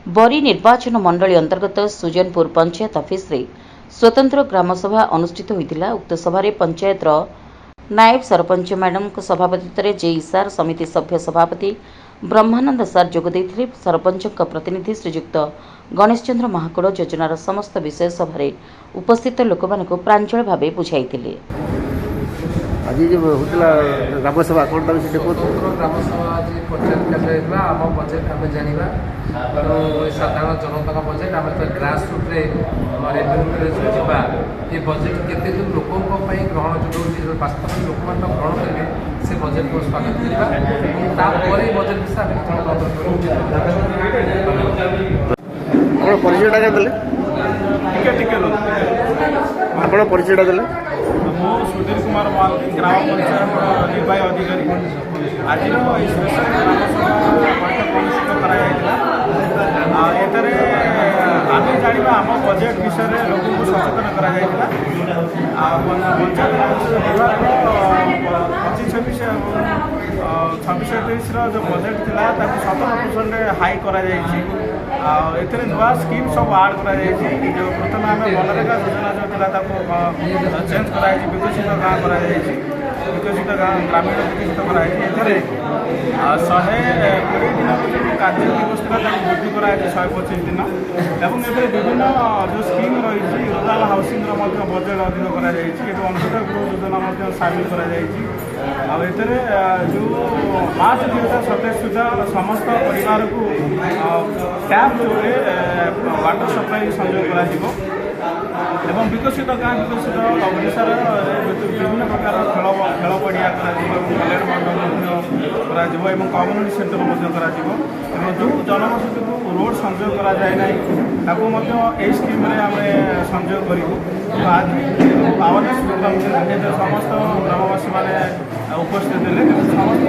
बरी निर्वाचन मंडली अंतर्गत सुजनपुर पंचायत ऑफिस रे स्वतंत्र ग्रामसभा अनुष्ठित होता। उक्त सभारे पंचायतर नायब सरपंच मैडम सभापतित्व जेईसार समिति सभ्य सभापति ब्रह्मानंद सार जोगदे। सरपंच प्रतिनिधि श्रीजुक्त गणेश चंद्र महाकुड़ योजनार समस्त विषय सभारे उपस्थित लोक प्रांजल भाव बुझाई। आज जो होता ग्रामसभा कौन तक से ग्रामसभा आज पंचायत केन्द्र आम बजेट आम जाना तेणु साधारण जनता बजेट आम ग्रास रुट्रे रेवेन्यू जावा ये बजेट केते लोकों ग्रहण जो वास्तव लोक ग्रहण करेंगे से बजेट को स्वागत करवा बजेट विषय आप परिचय देले मु सुधीर कुमार महांती ग्राम पंचायत निर्वाही अधिकारी आज स्पेशल ग्रामसभा बैठक अनुष्ठित आम जाना आम बजेट विषय में लोक सचेतन पंचायत विभाग 25-26 26-27 जो बजेट था 17% हाई कर नुआ स्कीम सब आड कर जो प्रथम आम मनरेगा योजना जो था चेंज कर विकसित गाँव कर विकसित ग्रामीण विकसित कराई 120 दिन कार्य व्यवस्था वृद्धि कर 125 दिन एवं विभिन्न जो स्कीम रही रूराल हाउसिंग बजेट अधिक कर अंशुता गृह योजना सामिल कर जो मार्च 2027 सुधा समस्त परिवार को टैप जोड़े वाटर सप्लाई संयोग कर विकसित गाँ विकसित ओडार विभिन्न प्रकार खेल पड़िया कॉलेज मंडल कम्युनिटी सेंटर जो जनबसती को रोड संयोग कराए स्कीम आम संयोग करूँ आज अवेयरनेस प्रोग्राम समस्त ग्रामवासी मैंने उपस्थित थे समस्त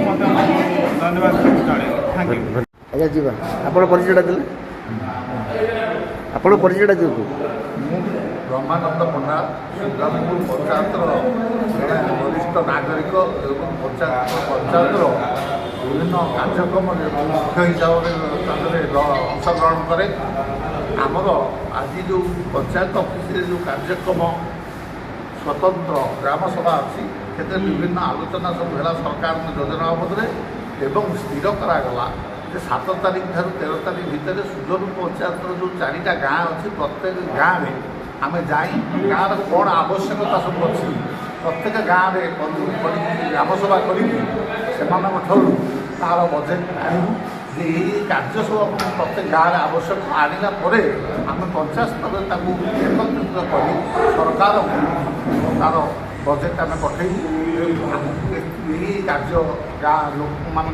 धन्यवाद थैंक यू। अच्छा जी आप परिचय देले आप परिचय दिखाँ ब्रह्मानंद पंडा सुल्लामपुर पंचायतर जड़े वरिष्ठ नागरिक एवं पंचायतर विभिन्न कार्यक्रम मुख्य हिसाब से अंशग्रहण करे आमर आज जो पंचायत ऑफिस जो कार्यक्रम स्वतंत्र ग्रामसभा अच्छी से विभिन्न आलोचना सब है सरकार योजना बाबद एवं स्थिर करागला 7 तारीख ठार 13 तारीख भितर सुजनपुर पंचायतर जो 4टा गाँ अच्छी प्रत्येक गाँव में आम जाई गाँव कौन आवश्यकता सब अच्छी प्रत्येक गाँव में ग्रामसभा कर तार बजेट आणु ये कार्य सब प्रत्येक गाँव में आवश्यक आणला आम पंचायत स्तर एकत्रित कर सरकार तार बजेट आम पठेबू यही कार्य गाँ लोक मान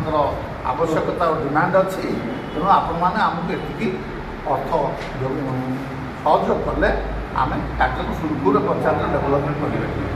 आवश्यकता और डिमांड अच्छी तेणु आपण मैंने आमको ये अर्थ सहयोग कले आम कार्य सुरखुर पंचायत डेभलपमेंट करें।